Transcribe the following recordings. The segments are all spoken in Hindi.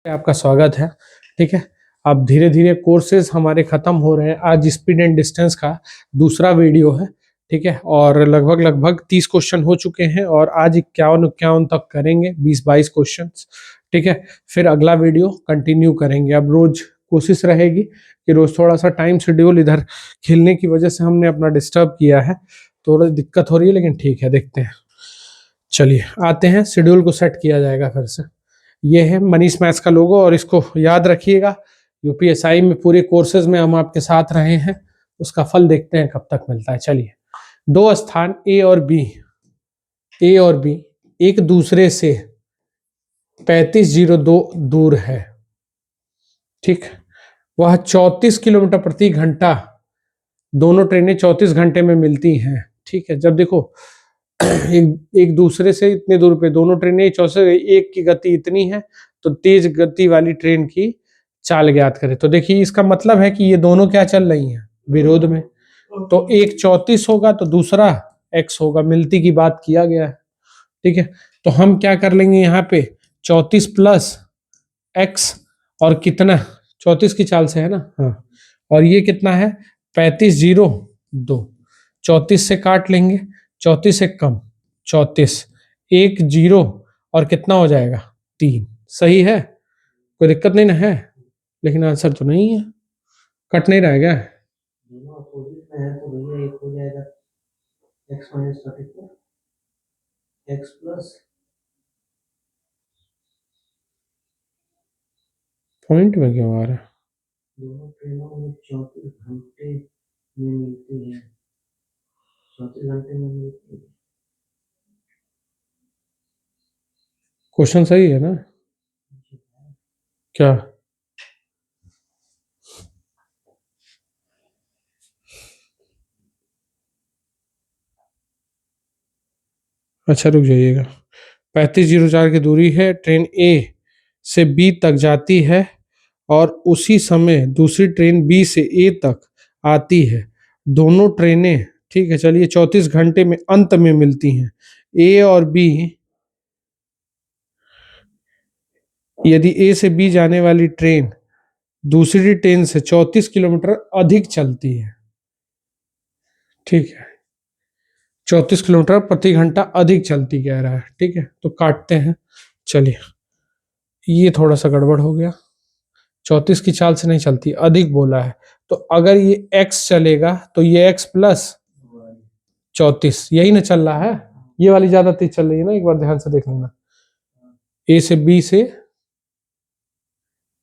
आपका स्वागत है। ठीक है, अब धीरे धीरे कोर्सेज हमारे खत्म हो रहे हैं। आज स्पीड एंड डिस्टेंस का दूसरा वीडियो है। ठीक है, और लगभग लगभग 30 क्वेश्चन हो चुके हैं और आज इक्यावन इक्यावन तक करेंगे, 20-22 क्वेश्चन। ठीक है, फिर अगला वीडियो कंटिन्यू करेंगे। अब रोज कोशिश रहेगी कि रोज थोड़ा सा टाइम शेड्यूल इधर खेलने की वजह से हमने अपना डिस्टर्ब किया है, थोड़ी दिक्कत हो रही है, लेकिन ठीक है, देखते हैं। चलिए आते हैं, शेड्यूल को सेट किया जाएगा फिर से। ये है मनीष मैथ्स का लोगो और इसको याद रखिएगा। यूपीएसआई में पूरे कोर्सेज में हम आपके साथ रहे हैं, उसका फल देखते हैं कब तक मिलता है। चलिए, दो स्थान ए और बी एक दूसरे से 3502 दूर है। ठीक, वह 34 किलोमीटर प्रति घंटा, दोनों ट्रेनें 34 घंटे में मिलती हैं। ठीक है, जब देखो एक दूसरे से इतने दूर पे दोनों ट्रेनें, चौसे एक की गति इतनी है तो तेज गति वाली ट्रेन की चाल ज्ञात करें। तो देखिए, इसका मतलब है कि ये दोनों क्या चल रही हैं, विरोध में। तो एक 34 होगा तो दूसरा x होगा, मिलती की बात किया गया है। ठीक है, तो हम क्या कर लेंगे यहाँ पे 34 प्लस x और कितना, 34 की चाल से है ना, हाँ, और ये कितना है 3502, 34 से काट लेंगे, 34 से कम 34, एक जीरो और कितना हो जाएगा 3। सही है, कोई दिक्कत नहीं ना है, लेकिन आंसर तो नहीं है, कट नहीं रहा है क्या? दोनों अपोजिट में है तो भैया एक हो जाएगा x minus 34 x plus point में क्यों आ रहा है? दोनों ट्रेनों में 34 घंटे में मिलती है, 34 घंटे में मिलती है। क्वेश्चन सही है ना? क्या अच्छा, रुक जाइएगा। 3504 की दूरी है, ट्रेन ए से बी तक जाती है और उसी समय दूसरी ट्रेन बी से ए तक आती है। दोनों ट्रेनें, ठीक है, चलिए 34 घंटे में अंत में मिलती हैं। ए और बी, यदि ए से बी जाने वाली ट्रेन दूसरी ट्रेन से 34 किलोमीटर अधिक चलती है, ठीक है, 34 किलोमीटर प्रति घंटा अधिक चलती कह रहा है। ठीक है, तो काटते हैं। चलिए, ये थोड़ा सा गड़बड़ हो गया, 34 की चाल से नहीं चलती, अधिक बोला है, तो अगर ये x चलेगा तो ये x प्लस 34 यही ना चल रहा है, ये वाली ज्यादा तेज चल रही है ना, एक बार ध्यान से देख लेना। ए से बी से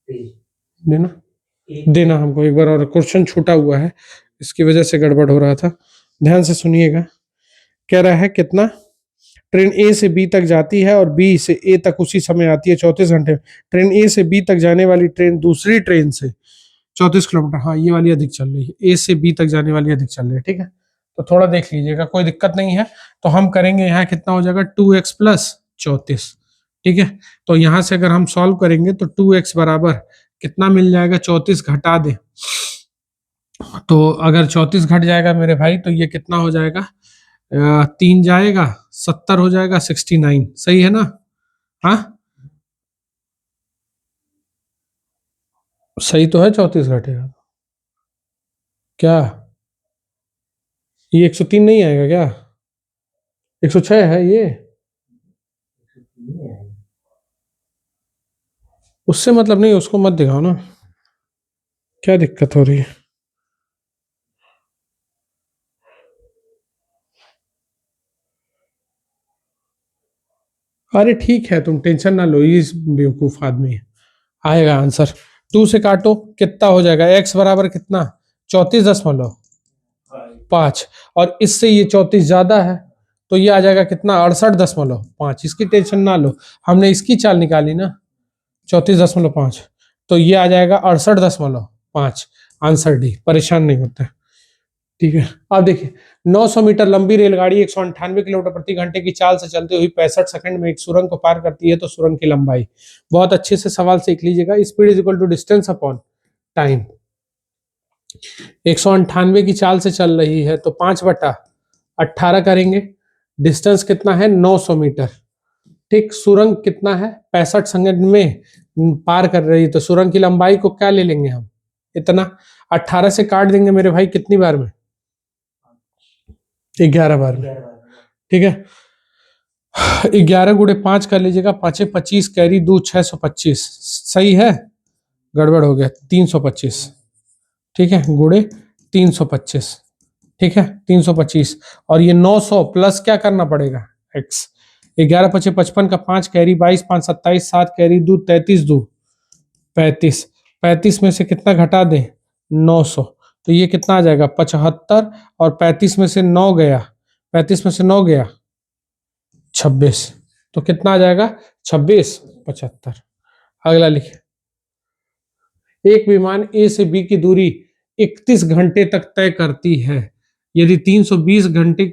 देना देना हमको एक बार, और क्वेश्चन छूटा हुआ है, इसकी वजह से गड़बड़ हो रहा था, ध्यान से सुनिएगा। कह रहा है कितना, ट्रेन ए से बी तक जाती है और बी से ए तक उसी समय आती है 34 घंटे में। ट्रेन ए से बी तक जाने वाली ट्रेन दूसरी ट्रेन से 34 किलोमीटर, हाँ ये वाली अधिक चल रही है, ए से बी तक जाने वाली अधिक चल रही है। ठीक है, तो थोड़ा देख लीजिएगा, कोई दिक्कत नहीं है। तो हम करेंगे यहाँ कितना हो जाएगा 2x प्लस 34। ठीक है, तो यहाँ से अगर हम सॉल्व करेंगे तो 2x बराबर कितना मिल जाएगा, 34 घटा दे तो अगर 34 घट जाएगा मेरे भाई तो ये कितना हो जाएगा, 3 जाएगा 70 हो जाएगा 69। सही है ना? हाँ सही तो है, 34 घटेगा क्या? ये 103 नहीं आएगा क्या? 106 है ये, उससे मतलब नहीं, उसको मत दिखाओ ना, क्या दिक्कत हो रही है? अरे ठीक है, तुम टेंशन ना लो, इस बेवकूफ आदमी है। आएगा आंसर। 2 से काटो कितना हो जाएगा, x बराबर कितना 34.5, और इससे ये 34 ज्यादा है तो ये आ जाएगा कितना 68.5। इसकी टेंशन ना लो, हमने इसकी चाल निकाली ना 34.5, तो ये आ जाएगा 68.5। आंसर डी, परेशान नहीं होता है। ठीक है, अब देखिए, 900 मीटर लंबी रेलगाड़ी 198 किलोमीटर प्रति घंटे की चाल से चलते हुए 65 सेकंड में एक सुरंग को पार करती है, तो सुरंग की लंबाई। बहुत अच्छे से सवाल सीख लीजिएगा। Speed is equal to distance upon time. 198 की चाल से चल रही है तो 5/18 करेंगे। डिस्टेंस कितना है 900 मीटर। ठीक, सुरंग कितना है 65 सेकंड में पार कर रही है, तो सुरंग की लंबाई को क्या ले लेंगे हम, इतना। 18 से काट देंगे मेरे भाई कितनी बार में, 11 बार में, 11 बार। ठीक है। 11 गुणे 5 कर लीजिएगा, 5 25, कैरी 2 625, सही है, गड़बड़ हो गया, 325, ठीक है, गुणे 325, ठीक है, 325, और ये 900 प्लस क्या करना पड़ेगा, x। 11 5 55 का 5, कैरी 22 5 27, 7 कैरी 2 33 2 35, 35 में से कितना घटा दें, 900, तो ये कितना आ जाएगा 75, और 35 में से 9 गया, 35 में से 9 गया 26, तो कितना आ जाएगा 26 75। अगला लिखिए, एक विमान ए से बी की दूरी 31 घंटे तक तय करती है, यदि 320 घंटे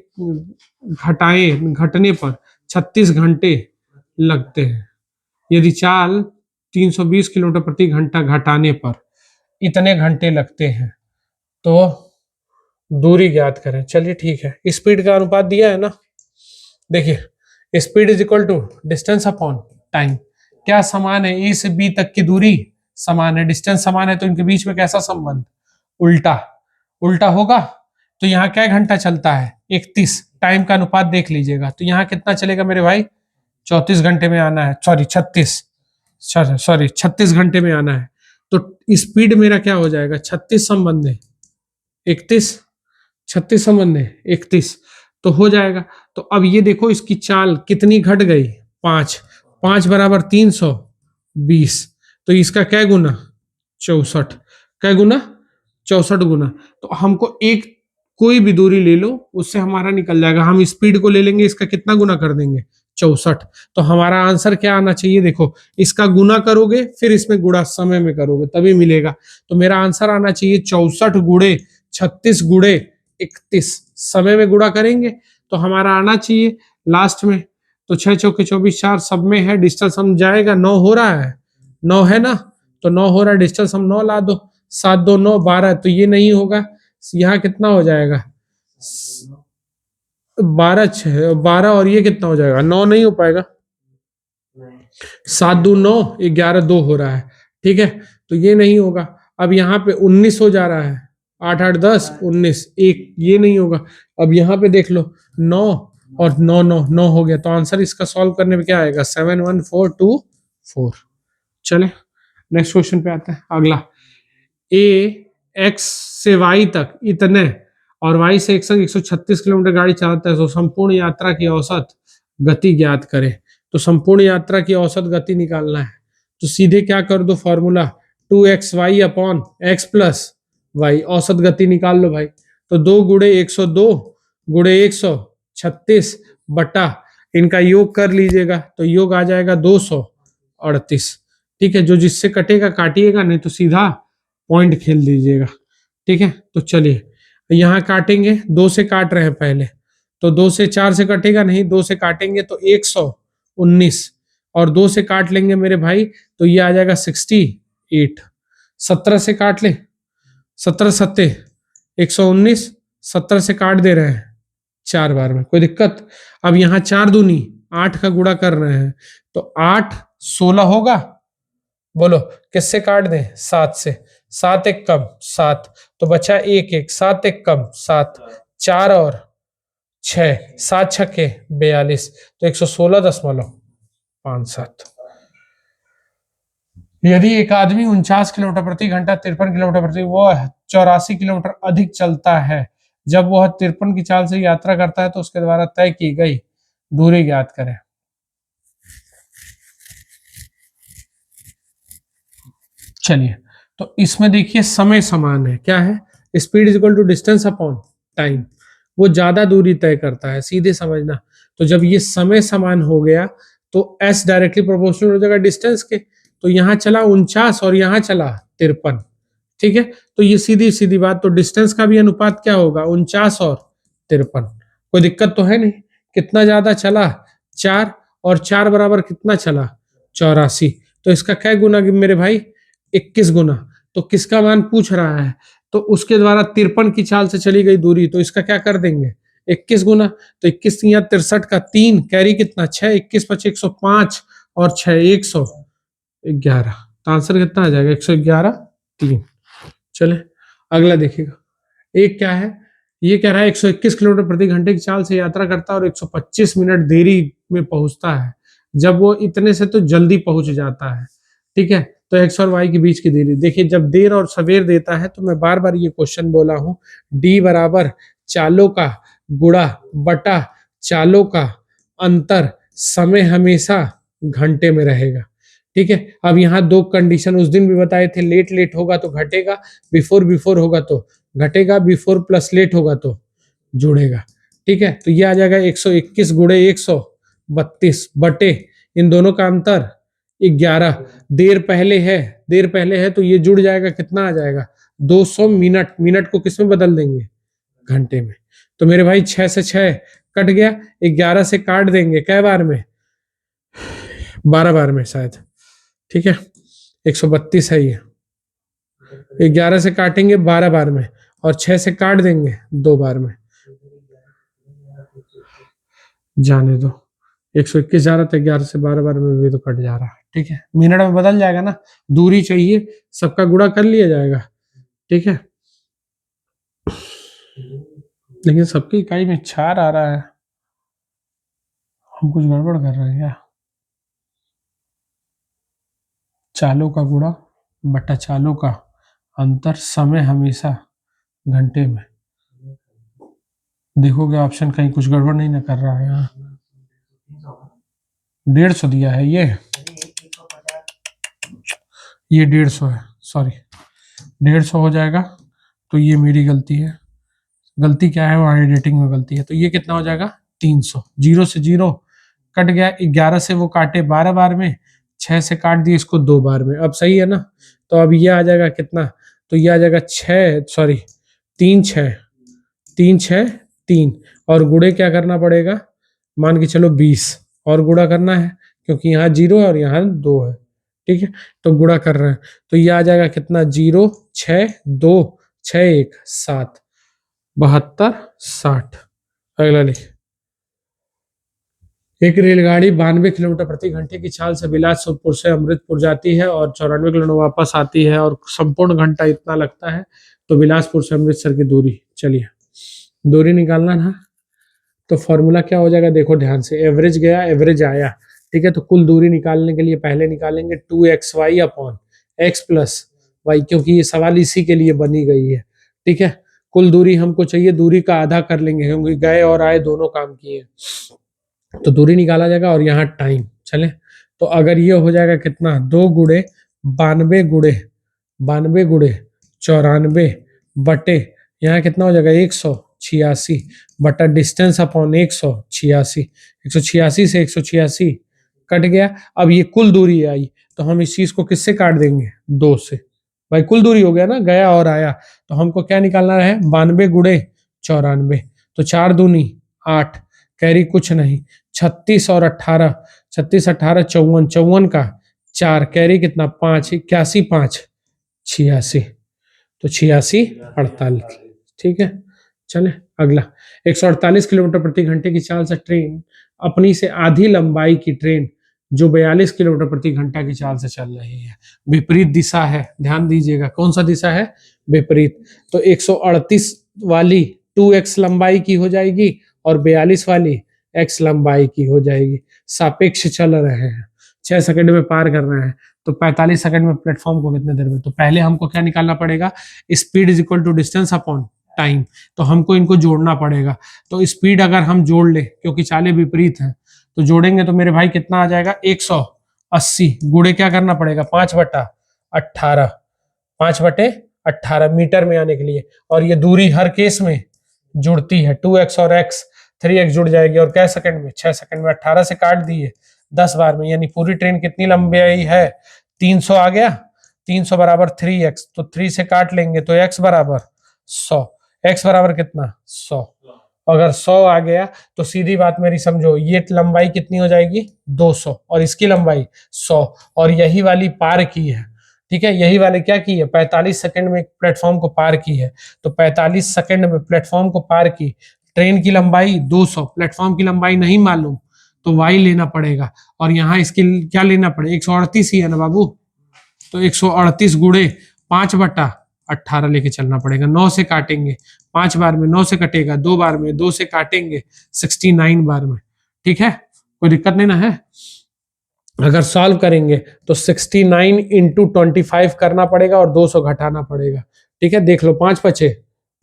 घटने पर 36 घंटे लगते हैं, यदि चाल 320 किलोमीटर प्रति घंटा घटाने पर इतने घंटे लगते हैं, तो दूरी ज्ञात करें। चलिए ठीक है, स्पीड का अनुपात दिया है ना, देखिए speed is equal to distance upon time, क्या समान है, ए से बी तक की दूरी समान है, डिस्टेंस समान है, तो इनके बीच में कैसा संबंध, उल्टा, उल्टा होगा, तो यहाँ क्या घंटा चलता है 31, टाइम का अनुपात देख लीजिएगा, तो यहाँ कितना चलेगा मेरे भाई 34 घंटे में आना है, सॉरी 36 घंटे में आना है, तो स्पीड मेरा क्या हो जाएगा 36 संबंध है 31, 36 संबंध है 31, तो हो जाएगा। तो अब ये देखो इसकी चाल कितनी घट गई, 5, 5 बराबर 320, तो इसका क्या गुना 64, क्या गुना 64 गुना, तो हमको एक कोई भी दूरी ले लो उससे हमारा निकल जाएगा, हम स्पीड को ले लेंगे, इसका कितना गुना कर देंगे 64, तो हमारा आंसर क्या आना चाहिए, देखो इसका गुना करोगे फिर इसमें गुणा समय में करोगे तभी मिलेगा, तो मेरा आंसर आना चाहिए 64 गुणे 36 गुणे 31, समय में गुणा करेंगे तो हमारा आना चाहिए लास्ट में, तो 6 चौके 24 4 सब में है, डिस्टेंस हम जाएगा 9 हो रहा है, 9 है ना, तो 9 हो रहा है, डिस्टेंस हम 9 ला दो, 7 2 9 12, तो ये नहीं होगा, यहाँ कितना हो जाएगा 12 6 12, और ये कितना हो जाएगा 9 नहीं हो पाएगा, 7 2 9 11 2 हो रहा है, ठीक है, तो ये नहीं होगा, अब यहाँ पे 19 हो जा रहा है, 8 8 10 19 1, ये नहीं होगा, अब यहाँ पे देख लो 9 और 9 9 9 हो गया, तो आंसर इसका सॉल्व करने में क्या आएगा 7 1 4 2 4। चले नेक्स्ट क्वेश्चन पे आते हैं, अगला, ए एक्स से वाई तक इतने और वाई से एक्स तक 136 किलोमीटर गाड़ी चलाता है, तो संपूर्ण यात्रा की औसत गति ज्ञात करें, तो संपूर्ण यात्रा की औसत गति निकालना है, तो सीधे क्या कर दो formula 2xy upon x plus y, औसत गति निकाल लो भाई, तो 2 गुणे 102 गुणे 136 बटा इनका योग कर लीजिएगा, तो योग आ जाएगा 238, ठीक है, जो जिससे कटेगा काटिएगा, नहीं तो सीधा पॉइंट खेल दीजिएगा, ठीक है, तो चलिए यहाँ काटेंगे, 2 से काट रहे हैं पहले, तो 2 से 4 से कटेगा नहीं, 2 से काटेंगे तो 119, और 2 से काट लेंगे मेरे भाई तो ये आ जाएगा 68, 17 से काट ले, 17 सत्ते 119, 17 से काट दे रहे हैं 4 बार में, कोई दिक्कत, अब यहाँ 4 दूनी 8 का गुणा कर रहे हैं, तो 8 16 होगा, बोलो किससे काट दें 7 से, 7 एक कम 7, तो बचा 1 1, 7 एक कम 7, 4 और 6, 7 छक्के 42, तो 116.57। यदि एक आदमी 49 किलोमीटर प्रति घंटा 53 किलोमीटर प्रति वह 84 किलोमीटर अधिक चलता है, जब वह 53 की चाल से यात्रा करता है तो उसके द्वारा तय की गई दूरी ज्ञात करें। चलिए, तो इसमें देखिए समय समान है, क्या है, speed is equal to distance upon time, वो ज्यादा दूरी तय करता है, सीधे समझना, तो जब ये समय समान हो गया तो s डायरेक्टली प्रोपोर्शनल हो जाएगा डिस्टेंस के, तो यहाँ चला 49 और यहाँ चला 53, ठीक है, तो ये सीधी सीधी बात, तो डिस्टेंस का भी अनुपात क्या होगा 49 और 53, कोई दिक्कत तो है नहीं, कितना ज्यादा चला 4, और 4 बराबर कितना चला 84, तो इसका क्या गुना मेरे भाई 21 गुना, तो किसका मान पूछ रहा है, तो उसके द्वारा 53 की चाल से चली गई दूरी, तो इसका क्या कर देंगे 21 गुना, तो 21 यहाँ 63 का 3 कैरी कितना 6, 21 25 105 और 6 100, 11। तो आंसर कितना आ जाएगा? 111 3। चले अगला देखिएगा। एक क्या है, ये कह रहा है 121 किलोमीटर प्रति घंटे की चाल से यात्रा करता है और 125 मिनट देरी में पहुंचता है। जब वो इतने से तो जल्दी पहुंच जाता है, ठीक है। तो एक्स और वाई के बीच की देरी देखिए। जब देर और सवेर देता है तो मैं बार बार ये क्वेश्चन बोला हूं, डी बराबर चालों का गुणा बटा चालों का अंतर, समय हमेशा घंटे में रहेगा, ठीक है। अब यहाँ दो कंडीशन उस दिन भी बताए थे, लेट लेट होगा तो घटेगा, बिफोर बिफोर होगा तो घटेगा, बिफोर प्लस लेट होगा तो जुड़ेगा, ठीक है। तो ये आ जाएगा 121 गुणे 132 बटे इन दोनों का अंतर 11। देर पहले है तो ये जुड़ जाएगा, कितना आ जाएगा? 200 मिनट। मिनट को किस में बदल देंगे? घंटे में। तो मेरे भाई 6 से 6 कट गया, 11 से काट देंगे कै बार में? 12 बार में शायद, ठीक है। 132 है ये, 11 से काटेंगे 12 बार में और 6 से काट देंगे 2 बार में। जाने दो, 121 जा रहा था, 11 से 12 बार में भी तो कट जा रहा है, ठीक है। मिनट में बदल जाएगा ना, दूरी चाहिए, सबका गुणा कर लिया जाएगा, ठीक है। लेकिन सबकी इकाई में 4 आ रहा है, हम कुछ गड़बड़ कर रहे हैं क्या? चालों का गुणा बटा चालों का अंतर, समय हमेशा घंटे में। देखोगे ऑप्शन कहीं कुछ गड़बड़ नहीं ना कर रहा है यहाँ। 150 दिया है ये 150 है, सॉरी 150 हो जाएगा। तो ये मेरी गलती है, गलती क्या है, वहाँ एडिटिंग में गलती है। तो ये कितना हो जाएगा? 300। 0 से 0 कट गया, 11 से वो काटे 12 बार में, 6 से काट दिए इसको 2 बार में। अब सही है ना? तो अब ये आ जाएगा कितना? तो ये आ जाएगा 3 6 3 और गुणे क्या करना पड़ेगा? मान के चलो 20 और गुणा करना है, क्योंकि यहाँ 0 है और यहाँ 2 है, ठीक है। तो गुणा कर रहे हैं, तो ये आ जाएगा कितना? 0 6 2 6 1 7 72 60। अगला लिखिए। एक रेलगाड़ी 92 किलोमीटर प्रति घंटे की चाल से बिलासपुर से अमृतपुर जाती है और 94 किलोमीटर वापस आती है और संपूर्ण घंटा इतना लगता है। तो बिलासपुर से अमृतसर की दूरी, चलिए दूरी निकालना था। तो फॉर्मूला क्या हो जाएगा? देखो ध्यान से, एवरेज गया एवरेज आया, ठीक है। तो कुल दूरी निकालने के लिए पहले निकालेंगे 2xy upon x plus Y, क्योंकि ये सवाल इसी के लिए बनी गई है, ठीक है। कुल दूरी हमको चाहिए, दूरी का आधा कर लेंगे क्योंकि गए और आए दोनों काम किए, तो दूरी निकाला जाएगा। और यहाँ टाइम, चले तो अगर ये हो जाएगा कितना? 2 गुणे 92 गुणे 94 बटे यहाँ कितना हो जाएगा? 186 बटा डिस्टेंस अपॉन 186। 186 से 186 कट गया। अब ये कुल दूरी आई, तो हम इस चीज को किससे काट देंगे? 2 से। भाई कुल दूरी हो गया ना, गया और आया। तो हमको क्या निकालना है? 92 गुणे 94, तो 4 दूनी 8, कैरी कुछ नहीं, 36 और 18, 36 18 54, 54 का 4, कैरी कितना? 5, 81 5 86, तो 86 48, ठीक है। चले अगला। 148 किलोमीटर प्रति घंटे की चाल से ट्रेन अपनी से आधी लंबाई की ट्रेन जो 42 किलोमीटर प्रति घंटा की चाल से चल रही है, विपरीत दिशा है, ध्यान दीजिएगा कौन सा दिशा है? विपरीत। तो 138 वाली 2x लंबाई की हो जाएगी और 42 वाली x लंबाई की हो जाएगी। सापेक्ष चल रहे हैं, 6 सेकंड में पार कर रहे हैं, तो 45 सेकंड में प्लेटफॉर्म को कितने देर में? तो पहले हमको क्या निकालना पड़ेगा? Speed is equal to distance upon time. तो हमको इनको जोड़ना पड़ेगा। तो स्पीड अगर हम जोड़ ले, क्योंकि चालें विपरीत हैं, तो जोड़ेंगे तो मेरे भाई कितना आ जाएगा? 180 गुणे क्या करना पड़ेगा? 5/18, 5/18 मीटर में आने के लिए। और ये दूरी हर केस में जुड़ती है, 2x और x 3x जुड़ जाएगी। और क्या सेकंड में? 6 सेकंड में। 18 से काट दिए 10 बार में, यानी पूरी ट्रेन कितनी लंबाई है? 300 आ गया। 300 बराबर 3x, तो 3 से काट लेंगे तो x बराबर 100। x बराबर कितना? 100। अगर 100 आ गया तो सीधी बात मेरी समझो, ये लंबाई कितनी हो जाएगी? 200 और इसकी लंबाई 100, और यही वाली पार की है, ठीक है। यही वाले क्या की है? 45 सेकंड में प्लेटफॉर्म को पार की है। तो 45 सेकंड में प्लेटफॉर्म को पार की, ट्रेन की लंबाई 200, प्लेटफॉर्म की लंबाई नहीं मालूम, तो y लेना पड़ेगा, और यहाँ इसकी क्या लेना पड़ेगा, 138 ही है ना बाबू, तो 138 गुणे 5/18 लेके चलना पड़ेगा। 9 से काटेंगे, 5 बार में 9 से कटेगा, 2 बार में 2 से काटेंगे, 69 बार में। ठीक है, कोई दिक्कत नहीं ना है। अगर सॉल्व करेंगे तो 69 इंटू 25 करना पड़ेगा और 200 घटाना पड़ेगा। ठीक है, देख लो, 5 पचे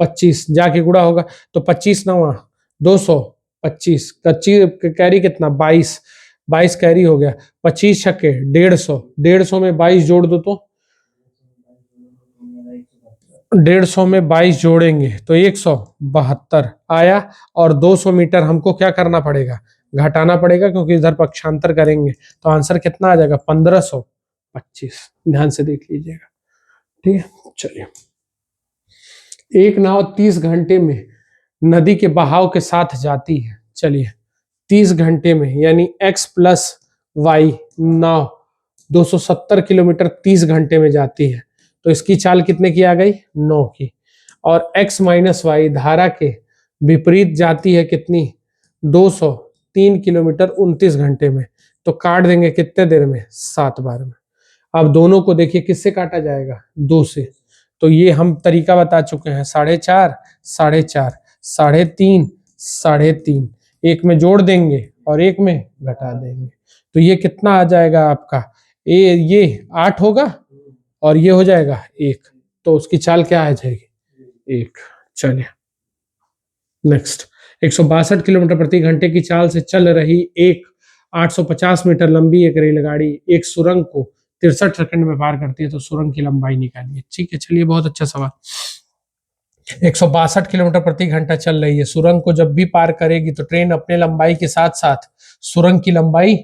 25, जाके गुणा होगा तो 25 9 225, कैरी कितना 22, 22 कैरी हो गया, 25 छक्के 150, 150 में 22 जोड़ दो तो 150 में 22 जोड़ेंगे तो 172 आया, और 200 मीटर हमको क्या करना पड़ेगा, घटाना पड़ेगा, क्योंकि इधर पक्षांतर करेंगे तो आंसर कितना आ जाएगा 1525। ध्यान से देख लीजिएगा। ठीक है, चलिए। एक नाव 30 घंटे में नदी के बहाव के साथ जाती है। चलिए, 30 घंटे में यानी x प्लस वाई नाव 270 किलोमीटर 30 घंटे में जाती है, तो इसकी चाल कितने की आ गई, 9 की। और x माइनस वाई धारा के विपरीत जाती है कितनी, 203 किलोमीटर 29 घंटे में, तो काट देंगे कितने देर में, 7 बार में। अब दोनों को देखिए किससे काटा जाएगा, 2 से, तो ये हम तरीका बता चुके हैं, 4.5 4.5 3.5 3.5, एक में जोड़ देंगे और एक में घटा देंगे, तो ये कितना आ जाएगा आपका, ये 8 होगा और ये हो जाएगा 1, तो उसकी चाल क्या आ जाएगी, 1। चलिए नेक्स्ट, 162 किलोमीटर प्रति घंटे की चाल से चल रही एक 850 मीटर लंबी एक रेलगाड़ी एक सुरंग को 63 सेकंड में पार करती है, तो सुरंग की लंबाई निकालिए। ठीक है, चलिए, बहुत अच्छा सवाल। 162 किलोमीटर प्रति घंटा चल रही है, सुरंग को जब भी पार करेगी तो ट्रेन अपने लंबाई के साथ साथ सुरंग की लंबाई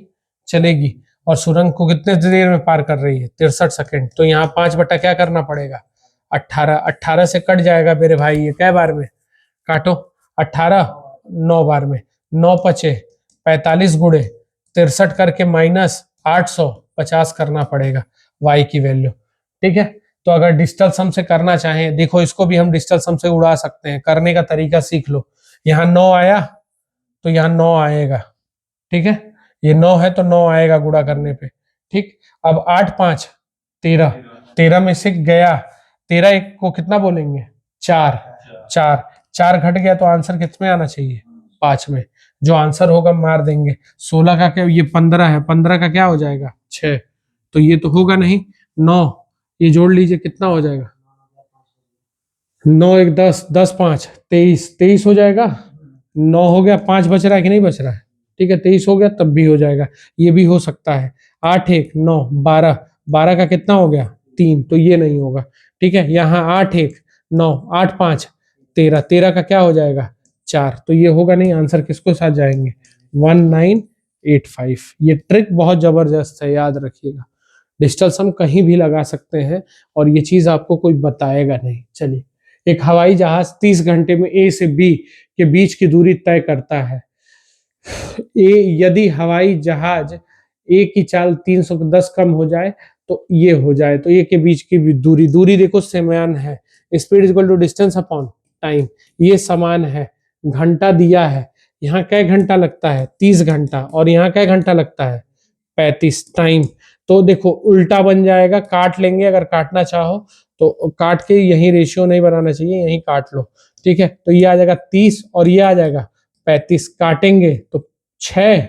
चलेगी, और सुरंग को कितने देर में पार कर रही है, 63 सेकंड। तो यहाँ 5 बटा क्या करना पड़ेगा, 18 से कट जाएगा मेरे भाई, ये क्या बार में काटो, 18 9 बार में, 9 पचे 45 गुणे 63 करके माइनस 850 करना पड़ेगा y की वैल्यू। ठीक है, तो अगर डिजिटल सम से करना चाहें, देखो इसको भी हम डिजिटल सम से उड़ा सकते हैं, करने का तरीका सीख लो। यहाँ 9 आया तो यहाँ 9 आएगा, ठीक है, ये 9 है तो 9 आएगा गुणा करने पे। ठीक, अब 8 5 13, 13 में से गया 13, एक को कितना बोलेंगे, 4 4 घट गया तो आंसर कितने आना चाहिए, 5 में। जो आंसर होगा मार देंगे। 16 का क्या, ये 15 है, 15 का क्या हो जाएगा 6, तो ये तो होगा नहीं। 9 ये जोड़ लीजिए कितना हो जाएगा, 9 1 10 10 5 23, 23 हो जाएगा। 9 हो गया, 5 बच रहा है कि नहीं बच रहा है, ठीक है, 23 हो गया तब भी हो जाएगा, ये भी हो सकता है। 8 1 9 12, 12 का कितना हो गया 3, तो ये नहीं होगा। ठीक है, यहाँ 8 1 9 8 5 13, 13 का क्या हो जाएगा 4, तो ये होगा नहीं। आंसर किसको साथ जाएंगे, 1985। ये ट्रिक बहुत जबरदस्त है, याद रखिएगा। डिजिटल सम कहीं भी लगा सकते हैं और ये चीज आपको कोई बताएगा नहीं। चलिए, एक हवाई जहाज 30 घंटे में ए से बी के बीच की दूरी तय करता है। यदि हवाई जहाज ए की चाल 310 कम हो जाए तो ये हो जाए, तो ए के बीच की दूरी देखो समान है, speed is equal to distance upon time, ये समान है। घंटा दिया है, यहाँ क्या घंटा लगता है 30 घंटा, और यहाँ क्या घंटा लगता है 35 टाइम। तो देखो उल्टा बन जाएगा, काट लेंगे अगर काटना चाहो तो, काट के यही रेशियो नहीं बनाना चाहिए, यही काट लो। ठीक है, तो ये आ जाएगा 30 और ये आ जाएगा 35, काटेंगे तो 6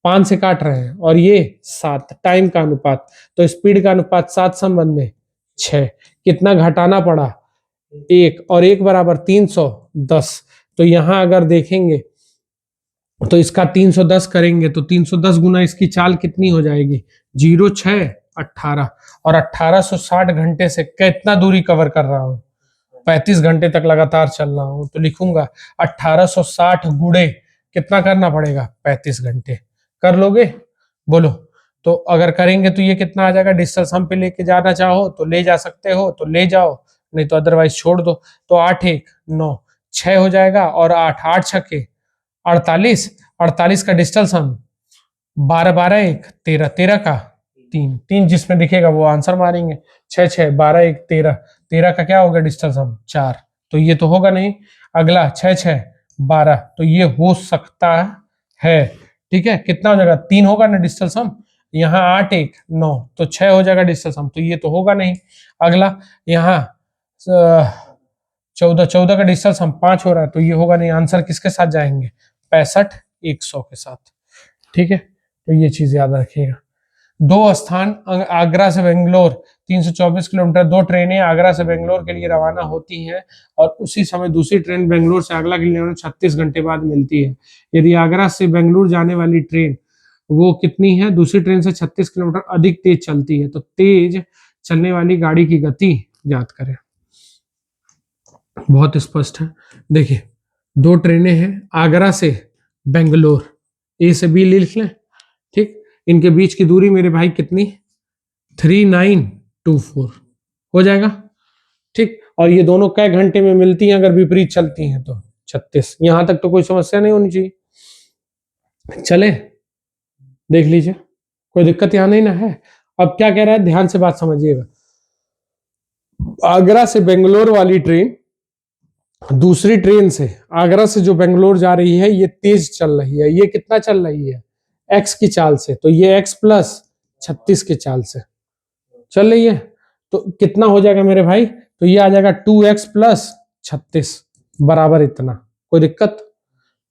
5 से काट रहे हैं और ये 7, टाइम का अनुपात, तो स्पीड का अनुपात 7 संबंध 6, कितना घटाना पड़ा 1, और 1 बराबर 310। तो यहां अगर देखेंगे तो इसका 310 करेंगे तो 310 गुना इसकी चाल कितनी हो जाएगी, 0 6 18, और 1860 घंटे से कितना दूरी कवर कर रहा हूं, 35 घंटे तक लगातार चल रहा हूं, तो लिखूंगा 1860 गुणे कितना करना पड़ेगा 35 घंटे। कर लोगे, बोलो। तो अगर करेंगे तो ये कितना आ जाएगा, डिजिटल सम पे लेके जाना चाहो तो ले जा सकते हो तो ले जाओ, नहीं तो अदरवाइज छोड़ दो। तो 8 1 9 6 हो जाएगा, और 8 8 6 48, 48 का डिजिटल सम 12 12 1 13, 13 का 3 3 जिसमें दिखेगा वो आंसर मारेंगे। 6 6 12 1 13, 13 का क्या होगा डिजिटल सम 4, तो ये तो होगा नहीं। अगला 6 6 12, तो ये हो सकता है ठीक है, कितना हो जाएगा, 3 होगा ना डिस्टल सम, यहाँ 8 1 9, तो 6 हो जाएगा डिस्टल सम, तो ये तो होगा नहीं। अगला यहाँ 14 का डिस्टल सम 5 हो रहा है, तो ये होगा नहीं। आंसर किसके साथ जाएंगे, 65 100 के साथ। ठीक है, तो ये चीज याद रखिएगा। 2 स्थान आगरा से बेंगलोर 324 किलोमीटर, 2 ट्रेनें आगरा से बेंगलोर के लिए रवाना होती हैं और उसी समय दूसरी ट्रेन बेंगलोर से आगरा के लिए 36 घंटे बाद मिलती है। यदि आगरा से बेंगलुरु जाने वाली ट्रेन वो कितनी है, दूसरी ट्रेन से 36 किलोमीटर अधिक तेज चलती है, तो तेज चलने वाली गाड़ी की गति याद करें। बहुत स्पष्ट है, देखिए 2 ट्रेनें हैं आगरा से बेंगलोर, ए से बी लिख लें। ठीक, इनके बीच की दूरी मेरे भाई कितनी, 3924 हो जाएगा। ठीक, और ये दोनों कै घंटे में मिलती हैं अगर विपरीत चलती हैं तो 36। यहां तक तो कोई समस्या नहीं होनी चाहिए। चले देख लीजिए, कोई दिक्कत यहां नहीं ना है। अब क्या कह रहा है, ध्यान से बात समझिएगा। आगरा से बेंगलोर वाली ट्रेन दूसरी ट्रेन से आगरा से जो बेंगलोर जा रही है ये तेज चल रही है, ये कितना चल रही है, x की चाल से, तो ये x प्लस 36 की चाल से चल रही है, तो कितना हो जाएगा मेरे भाई, तो ये आ जाएगा 2x प्लस 36 बराबर इतना। कोई दिक्कत,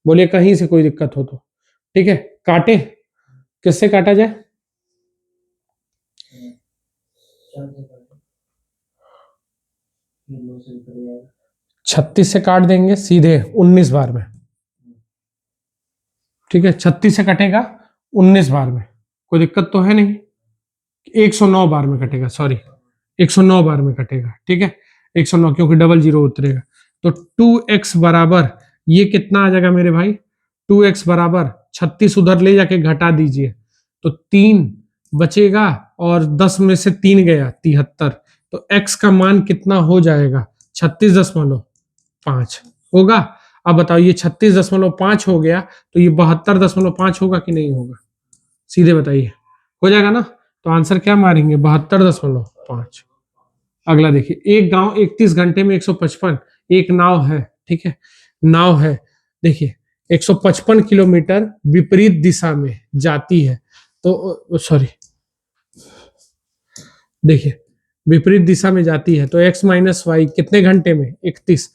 बोलिए कहीं से कोई दिक्कत हो तो। ठीक है, काटे, किससे काटा जाए, 36 से काट देंगे सीधे 19 बार में। ठीक है, 36 से कटेगा 19 बार में, कोई दिक्कत तो है नहीं। 109 बार में कटेगा, सॉरी 109 बार में कटेगा। ठीक है, 109 क्योंकि डबल जीरो उतरेगा, तो 2x बराबर ये कितना आ जाएगा मेरे भाई, 2x बराबर 36 उधर ले जाके घटा दीजिए तो 3 बचेगा और 10 में से 3 गया 73, तो x का मान कितना हो जाएगा, 36.5 होगा। अब बताओ ये 36.5 हो गया तो ये 72.5 होगा कि नहीं होगा, सीधे बताइए, हो जाएगा ना। तो आंसर क्या मारेंगे, 72.5। अगला देखिए, एक गांव 31 घंटे में 155, एक नाव है, ठीक है, नाव है, देखिए 155 किलोमीटर विपरीत दिशा में जाती है, तो सॉरी देखिए विपरीत दिशा में जाती है, तो x माइनस वाई कितने घंटे में, 31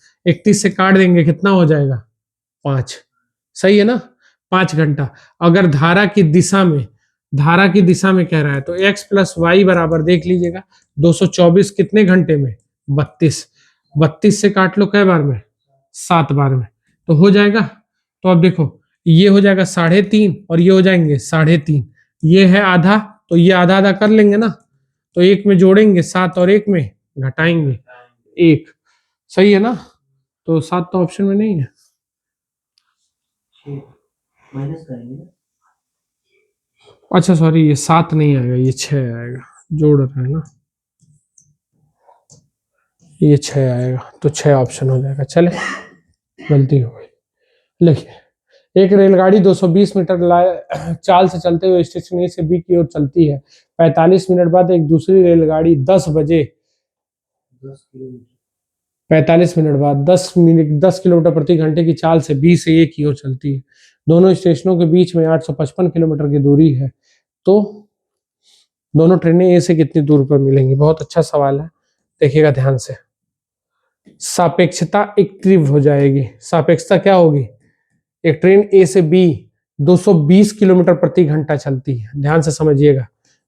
से काट देंगे कितना हो जाएगा, 5। सही है ना, 5 घंटा। अगर धारा की दिशा में कह रहा है तो x प्लस वाई बराबर देख लीजिएगा 224 कितने घंटे में, 32 से काट लो कै बार में, 7 बार में, तो हो जाएगा। तो अब देखो ये हो जाएगा 3.5 और ये हो जाएंगे 3.5, ये है आधा, तो ये आधा आधा कर लेंगे ना, तो एक में जोड़ेंगे 7 और एक में घटाएंगे 1, सही है ना। तो 7 तो ऑप्शन में नहीं है, माइनस करेंगे ना, अच्छा सॉरी ये 7 नहीं आएगा, ये 6 आएगा, जोड़ रहे हैं ना, ये 6 आएगा, तो 6 ऑप्शन हो जाएगा। चले, गलती हो गई। लिखिए, एक रेलगाड़ी 220 मीटर चाल से चलते हुए स्टेशन ए से बी की ओर चलती है। 45 मिनट बाद एक दूसरी रेलगाड़ी 10 बजे 45 मिनट बाद 10 किलोमीटर प्रति घंटे की चाल से बी से ए की ओर चलती है। दोनों स्टेशनों के बीच में 855 किलोमीटर की दूरी है, तो दोनों ट्रेनें ए से कितनी दूर पर मिलेंगी। बहुत अच्छा सवाल है, देखिएगा ध्यान से। सापेक्षता एक तीव्र हो जाएगी। सापेक्षता क्या होगी, एक ट्रेन ए से बी 220 किलोमीटर प्रति घंटा चलती है, ध्यान से समझिएगा,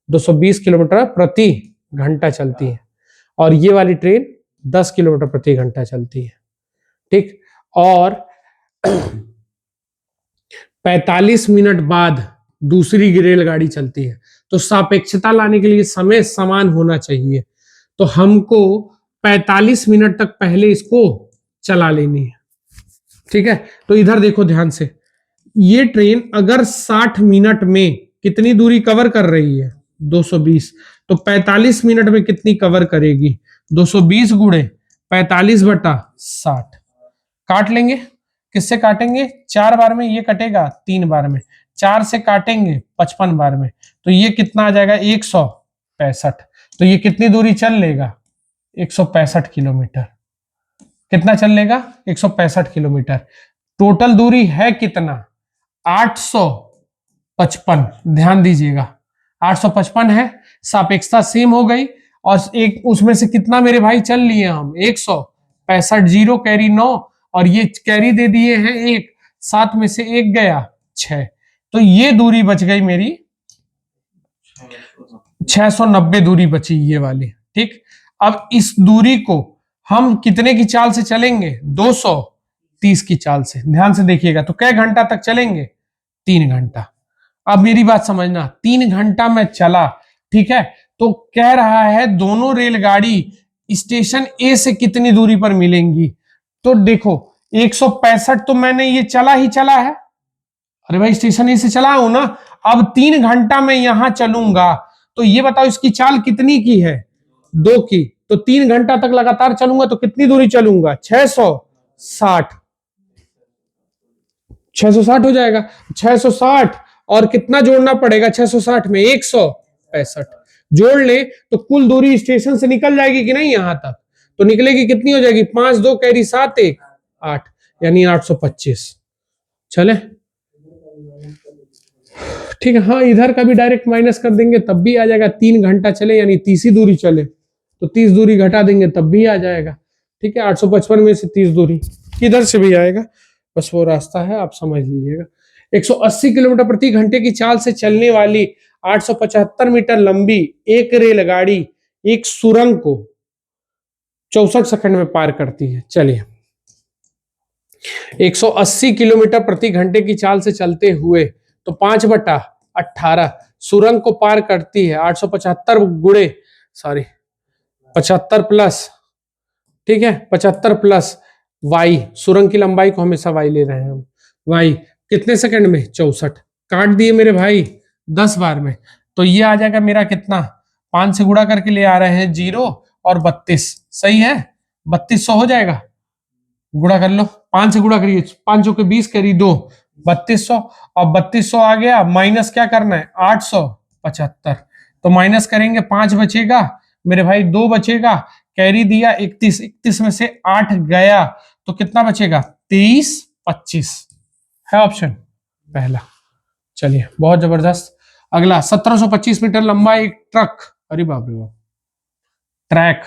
220 किलोमीटर प्रति घंटा चलती है, और ये वाली ट्रेन 10 किलोमीटर प्रति घंटा चलती है। ठीक, और 45 मिनट बाद दूसरी रेलगाड़ी चलती है, तो सापेक्षता लाने के लिए समय समान होना चाहिए, तो हमको 45 मिनट तक पहले इसको चला लेनी है। ठीक है, तो इधर देखो ध्यान से, ये ट्रेन अगर 60 मिनट में कितनी दूरी कवर कर रही है, 220, तो 45 मिनट में कितनी कवर करेगी, 220 गुणे 45/60, काट लेंगे, किससे काटेंगे, 4 बार में ये कटेगा 3 बार में, 4 से काटेंगे 55 बार में, तो ये कितना आ जाएगा 165, तो ये कितनी दूरी चल लेगा, 165 किलोमीटर, कितना चल लेगा, 165 किलोमीटर। टोटल दूरी है कितना, 800 55, ध्यान दीजिएगा 855 है, सापेक्षता सेम हो गई, और एक उसमें से कितना मेरे भाई चल लिए हम 165, 0 कैरी 9, और ये कैरी दे दिए हैं 1, 7 में से 1 गया 6, तो ये दूरी बच गई मेरी 690 दूरी बची ये वाली। ठीक, अब इस दूरी को हम कितने की चाल से चलेंगे, 230 की चाल से। ध्यान से देखिएगा, तो कै घंटा तक चलेंगे, 3 घंटा। अब मेरी बात समझना, 3 घंटा में चला, ठीक है, तो कह रहा है दोनों रेलगाड़ी स्टेशन ए से कितनी दूरी पर मिलेंगी। तो देखो 165 तो मैंने ये चला ही चला है, अरे भाई स्टेशन ए से चला हूं ना, अब 3 घंटा में यहां चलूंगा, तो ये बताओ इसकी चाल कितनी की है, 2 की, तो 3 घंटा तक लगातार चलूंगा तो कितनी दूरी चलूंगा, 660, 660 हो जाएगा। 660 और कितना जोड़ना पड़ेगा 660 में, 165 जोड़ ले तो कुल दूरी स्टेशन से निकल जाएगी कि नहीं यहां तक, तो निकलेगी कितनी हो जाएगी, 5 2 कैरी 7 1 8, यानी 825। चले, ठीक है, हाँ इधर का भी डायरेक्ट माइनस कर देंगे तब भी आ जाएगा, 3 घंटा चले यानी 30 ही दूरी चले, तो 30 दूरी घटा देंगे तब भी आ जाएगा। ठीक है, 855 में से 30 दूरी किधर से भी आएगा, बस वो रास्ता है, आप समझ लीजिएगा। 180 किलोमीटर प्रति घंटे की चाल से चलने वाली 875 मीटर लंबी एक रेलगाड़ी एक सुरंग को 64 सेकंड में पार करती है। चलिए, 180 किलोमीटर प्रति घंटे की चाल से चलते हुए तो 5/18 सुरंग को पार करती है, 875 गुणे 75 प्लस, ठीक है 75 प्लस वाई, सुरंग की लंबाई को हमेशा वाई ले रहे हैं हम, वाई कितने सेकंड में, 64, काट दिए मेरे भाई 10 बार में, तो ये आ जाएगा मेरा कितना, 5 से गुणा करके ले आ रहे हैं 0 और 32, सही है 3200 हो जाएगा, गुणा कर लो, 5 से गुणा करिए, 5 के 20 करी 2, 3200, और 3200 आ गया, माइनस क्या करना है 875, तो माइनस करेंगे 5 बचेगा मेरे भाई, 2 बचेगा, कैरी दिया 31, 31 में से 8 गया, तो कितना बचेगा 23 25 है ऑप्शन पहला। चलिए बहुत जबरदस्त। अगला 1725 मीटर लंबा एक ट्रक, अरे बाप रे बाप, ट्रैक,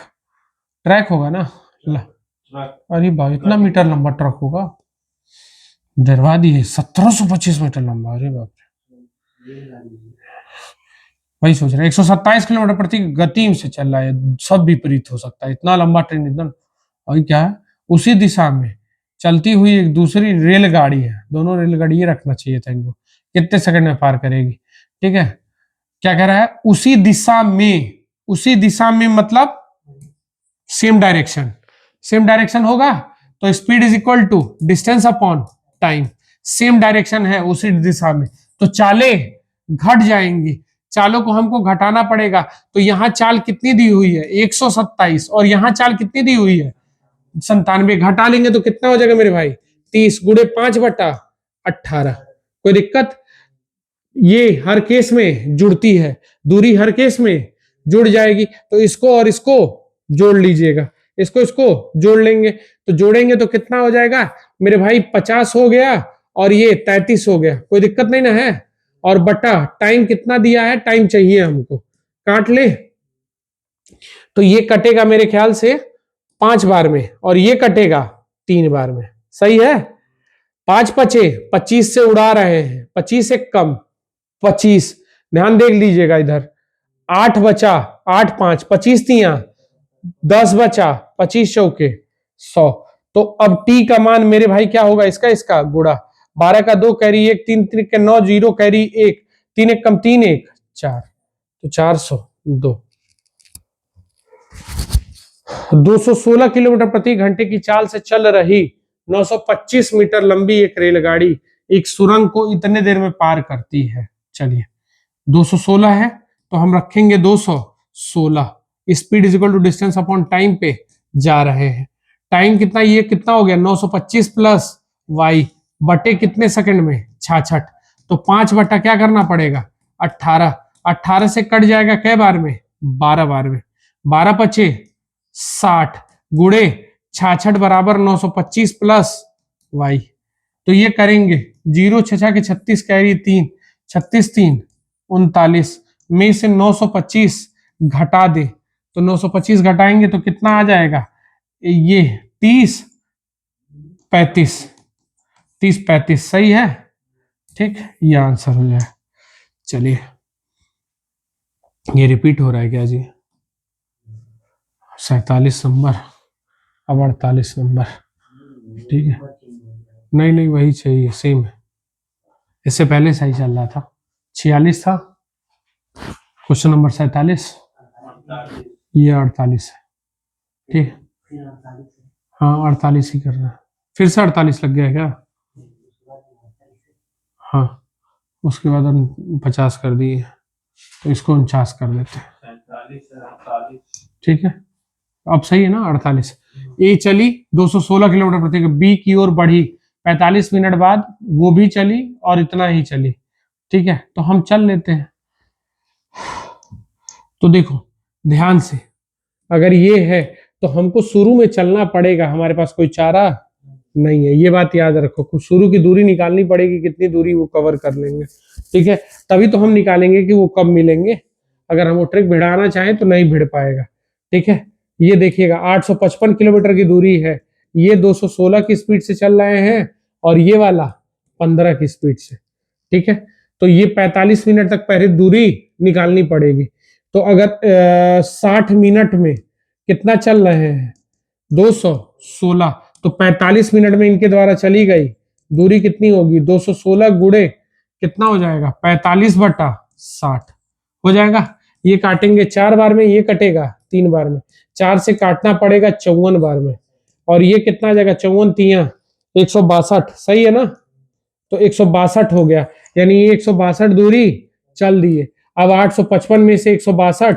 ट्रैक होगा ना, अरे बाप इतना मीटर लंबा ट्रक होगा, डरवा दिए, 1725 मीटर लंबा, अरे बाप रे, वही सोच रहे, 127 किलोमीटर प्रति गति से चल रहा है, सब विपरीत हो सकता है, इतना लंबा ट्रेन एकदम, और क्या है उसी दिशा में चलती हुई एक दूसरी रेलगाड़ी है, दोनों रेलगाड़ी ये रखना चाहिए था इनको, कितने सेकंड में पार करेगी। ठीक है, क्या कह रहा है, उसी दिशा में, उसी दिशा में मतलब सेम डायरेक्शन, सेम डायरेक्शन होगा तो speed is equal to distance upon time, same direction है उसी दिशा में, तो चालें घट जाएंगी, चालों को हमको घटाना पड़ेगा, तो यहां चाल कितनी दी हुई है 127, और यहां चाल कितनी दी हुई है 97, घटा लेंगे तो कितना हो जाएगा मेरे भाई 30 गुणे 5/18, कोई दिक्कत, ये हर केस में जुड़ती है, दूरी हर केस में जुड़ जाएगी, तो इसको और इसको जोड़ लीजिएगा, इसको इसको जोड़ लेंगे, तो जोड़ेंगे तो कितना हो जाएगा मेरे भाई 50 हो गया, और ये 33 हो गया, कोई दिक्कत नहीं ना है, और बटा टाइम कितना दिया है, टाइम चाहिए हमको, काट ले, तो ये कटेगा मेरे ख्याल से 5 बार में, और ये कटेगा 3 बार में, सही है, 5 बचे, 25 से उड़ा रहे हैं, 25 एक कम 25, ध्यान देख लीजिएगा इधर, 8 बचा, 8 5 25 तिया 10 बचा, 25 चौके 100, तो अब टी का मान मेरे भाई क्या होगा, इसका इसका गुड़ा, 12 का 2 कैरी 1, 3 3 के 9, 0 कैरी 1, 3 1 कम 3 1 4, तो 402, 216 किलोमीटर प्रति घंटे की चाल से चल रही 925 मीटर लंबी एक रेलगाड़ी एक सुरंग को इतने देर में पार करती है। चलिए 216 है तो हम रखेंगे 216, speed is equal to distance upon time पे जा रहे हैं, टाइम कितना, ये कितना हो गया 925 प्लस वाई बटे कितने सेकंड में 66, तो 5 बटा क्या करना पड़ेगा 18, 18 से कट जाएगा कै बार में 12 बार में, 12 पचे 60 गुणे 66 बराबर 925 प्लस वाई, तो ये करेंगे 0 6 के 36 कैरी 3 36 3 39 में से 925 घटा दे, तो 925 घटाएंगे तो कितना आ जाएगा, ये 30 35 सही है। ठीक, ये आंसर हो जाए। चलिए, ये रिपीट हो रहा है क्या जी? 47 नंबर, अब 48 नंबर। ठीक है, नहीं नहीं वही चाहिए, सेम है, इससे पहले सही चल रहा था। 46 था, क्वेश्चन नंबर 47, ये 48 है। ठीक, हाँ 48 ही करना है। फिर से 48 लग गया क्या? हाँ, उसके बाद हम 50 कर दिए, तो इसको 49 कर देते हैं। ठीक है, अब सही है ना 48। ए चली 216 किलोमीटर प्रति घंटा, बी की ओर बढ़ी 45 मिनट बाद, वो भी चली और इतना ही चली। ठीक है, तो हम चल लेते हैं। तो देखो ध्यान से, अगर ये है तो हमको शुरू में चलना पड़ेगा, हमारे पास कोई चारा नहीं है, ये बात याद रखो। शुरू की दूरी निकालनी पड़ेगी, कितनी दूरी वो कवर कर लेंगे। ठीक है, तभी तो हम निकालेंगे कि वो कब मिलेंगे। अगर हम वो ट्रिक भिड़ाना चाहें तो नहीं भिड़ पाएगा। ठीक है, ये देखिएगा 855 किलोमीटर की दूरी है, ये 216 की स्पीड से चल रहे हैं और ये वाला 15 की स्पीड से। ठीक है, तो ये 45 मिनट तक पहले दूरी निकालनी पड़ेगी। तो अगर 60 मिनट में कितना चल रहे हैं, 216, तो 45 मिनट में इनके द्वारा चली गई दूरी कितनी होगी, 216 गुणे कितना हो जाएगा, 45/60 हो जाएगा। ये काटेंगे 4 बार में, ये कटेगा 3 बार में, 4 से काटना पड़ेगा 54 बार में, और ये कितना आ जाएगा, 54 3 162, सही है ना। तो 162 हो गया, यानी ये 162 दूरी चल दी है। अब 855 में से 162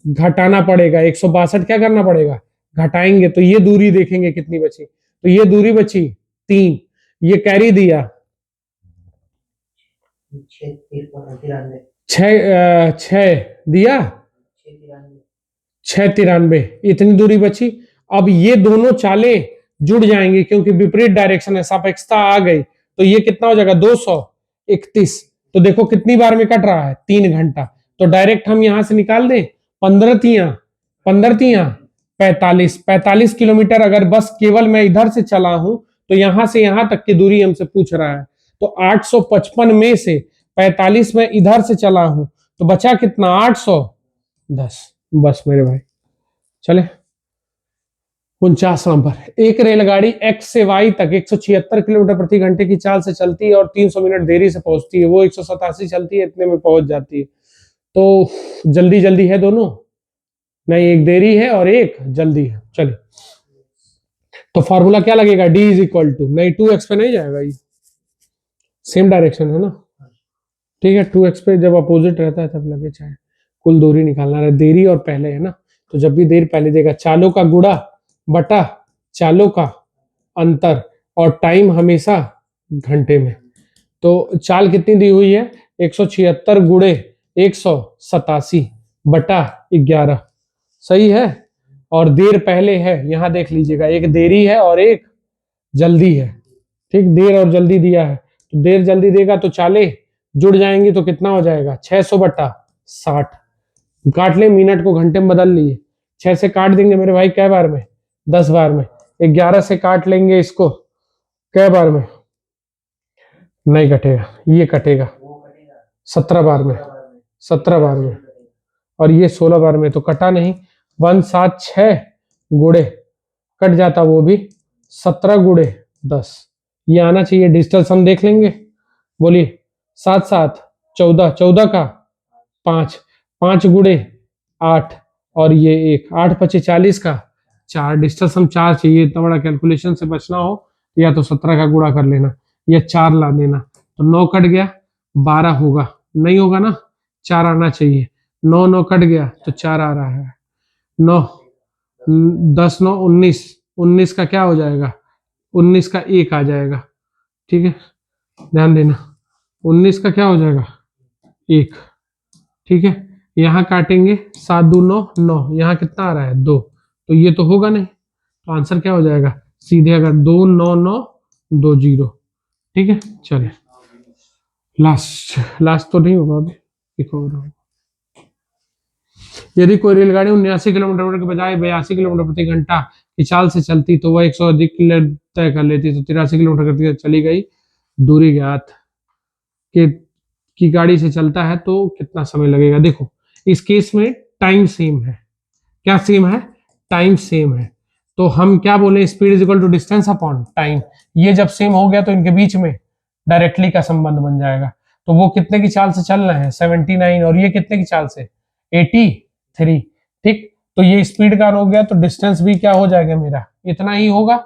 घटाना पड़ेगा, 162 क्या करना पड़ेगा, घटाएंगे, तो ये दूरी देखेंगे कितनी बची, तो ये दूरी बची 3, ये कैरी दिया 6 दिया 693, इतनी दूरी बची। अब ये दोनों चालें जुड़ जाएंगी क्योंकि विपरीत डायरेक्शन है, सापेक्षता आ गई, तो ये कितना हो जाएगा 231। तो देखो कितनी बार में कट रहा है, 3 घंटा, तो डायरेक्ट हम यहां से निकाल दें 15 तिया 45 किलोमीटर। अगर बस केवल मैं इधर से चला हूं तो यहां से यहां तक की दूरी हमसे पूछ रहा है, तो 855 में से 45 में इधर से चला हूं तो बचा कितना, 810। बस मेरे भाई, चले 49 नंबर। एक रेलगाड़ी एक्स से वाई तक 176 किलोमीटर प्रति घंटे की चाल से चलती है और 300 मिनट देरी से पहुंचती है, वो 187 चलती है, इतने में पहुंच जाती है। तो जल्दी जल्दी है दोनों, नहीं एक देरी है और एक जल्दी है। चलिए, तो फॉर्मूला क्या लगेगा, d इज इक्वल टू, नहीं 2x पे नहीं जाएगा, ये सेम डायरेक्शन है ना। ठीक है, 2x पे जब अपोजिट रहता है तब लगे, चाहे कुल दूरी निकालना है, देरी और पहले है ना, तो जब भी देर पहले देगा, चालों का गुणा बटा चालों का अंतर, और टाइम हमेशा घंटे में। तो चाल कितनी दी हुई है, 176 गुणे 187 बटा 11, सही है। और देर पहले है, यहां देख लीजिएगा, एक देरी है और एक जल्दी है। ठीक, देर और जल्दी दिया है, तो देर जल्दी देगा तो चाले जुड़ जाएंगी, तो कितना हो जाएगा 600/60। काट ले, मिनट को घंटे में बदल लिए, 6 से काट देंगे मेरे भाई कै बार में, 10 बार में। 11 से काट लेंगे इसको कै बार में, नहीं कटेगा, ये कटेगा 17 बार में, 17 बार में, और ये 16 बार में, तो कटा नहीं। 176 गुणे कट जाता, वो भी 17 गुणे 10, ये आना चाहिए। डिजिटल सम देख लेंगे, बोलिए 7 7 14, 14 का 5, 5 गुणे 8, और ये 1, 8 5 40 का 4, डिजिटल सम 4 चाहिए। इतना बड़ा कैलकुलेशन से बचना हो या तो 17 का गुणा कर लेना या 4 ला देना, तो 9 कट गया, 12 होगा, नहीं होगा ना, 4 आना चाहिए। 9 9 कट गया तो 4 आ रहा है, 9 10 9 19, 19 का क्या हो जाएगा, 19 का 1 आ जाएगा। ठीक है, ध्यान देना, 19 का क्या हो जाएगा 1। ठीक है, यहाँ काटेंगे 7 2 9 9, यहाँ कितना आ रहा है 2, तो ये तो होगा नहीं, तो आंसर क्या हो जाएगा सीधे, अगर 2 9 9 2 0। ठीक है, चलिए लास्ट तो नहीं होगा अभी, एक और होगा। यदि कोई रेलगाड़ी 79 किलोमीटर के बजाय 82 किलोमीटर प्रति घंटा की चाल से चलती तो वह 100 अधिक किलोमीटर तय कर लेती। तो 83 किलोमीटर करती चली गई दूरी ज्ञात के की गाड़ी से चलता है तो कितना समय लगेगा। देखो इस केस में टाइम सेम है। क्या सेम है? टाइम सेम है। तो हम क्या बोले, speed is equal to distance upon time. ये जब सेम हो गया तो इनके बीच में डायरेक्टली का संबंध बन जाएगा। तो वो कितने की चाल से चल रहे हैं 79 और ये कितने की चाल से 83। ठीक, तो ये स्पीड का हो गया तो डिस्टेंस भी क्या हो जाएगा मेरा, इतना ही होगा।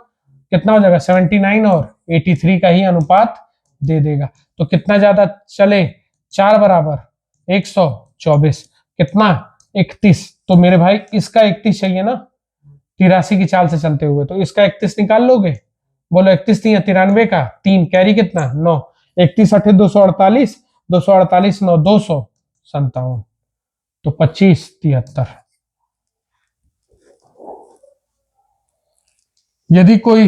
कितना हो जाएगा 79 और 83 का ही अनुपात दे देगा। तो कितना ज्यादा चले, 4 बराबर 124, कितना 31। तो मेरे भाई इसका 31 चाहिए ना 83 की चाल से चलते हुए, तो इसका 31 निकाल लोगे। बोलो 31 नहीं है 93 का 3 कैरी कितना 9, 31 8 248, 248 9 257, तो 25 73। यदि कोई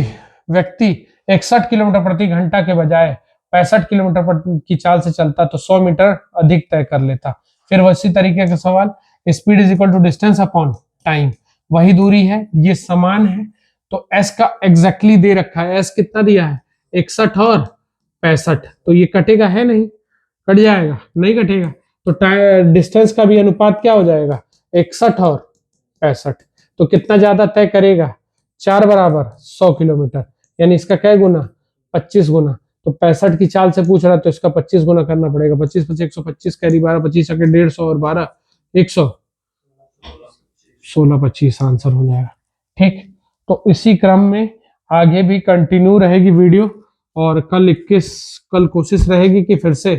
व्यक्ति 61 किलोमीटर प्रति घंटा के बजाय 65 किलोमीटर की चाल से चलता तो 100 मीटर अधिक तय कर लेता। फिर वैसी तरीके का सवाल, speed is equal to distance upon time, वही दूरी है, ये समान है। तो एस का एग्जैक्टली दे रखा है, एस कितना दिया है 61 और 65, तो ये कटेगा है नहीं, कट जाएगा नहीं कटेगा। तो डिस्टेंस का भी अनुपात क्या हो जाएगा 61 और 65, तो कितना ज्यादा तय करेगा 4 बराबर 100 किलोमीटर, यानी इसका क्या गुना 25 गुना। तो 65 की चाल से पूछ रहा है तो इसका 25 गुना करना पड़ेगा। 25 25 125 कैरी 12 25 आके 150 और 12 100 16 25 आंसर हो जाएगा। ठीक, तो इसी क्रम में आगे भी कंटिन्यू रहेगी वीडियो और कल कोशिश रहेगी कि फिर से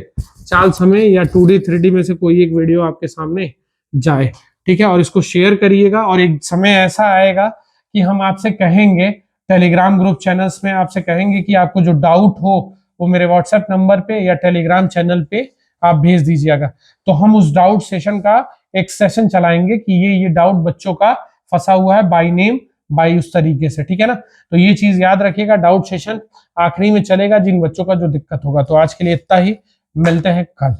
चाल समय या 2D 3D में से कोई एक वीडियो आपके सामने जाए। ठीक है, और इसको शेयर करिएगा। और एक समय ऐसा आएगा कि हम आपसे कहेंगे टेलीग्राम ग्रुप चैनल्स में आपसे कहेंगे कि आपको जो डाउट हो वो मेरे व्हाट्सएप नंबर पे या टेलीग्राम चैनल पे आप भेज दीजिएगा। तो हम उस डाउट सेशन का एक सेशन चलाएंगे कि ये डाउट बच्चों का फंसा हुआ है बाय नेम बाय उस तरीके से। ठीक है ना, तो ये चीज याद रखिएगा, डाउट सेशन आखिरी में चलेगा जिन बच्चों का जो दिक्कत होगा। तो आज के लिए इतना ही, मिलते हैं कल।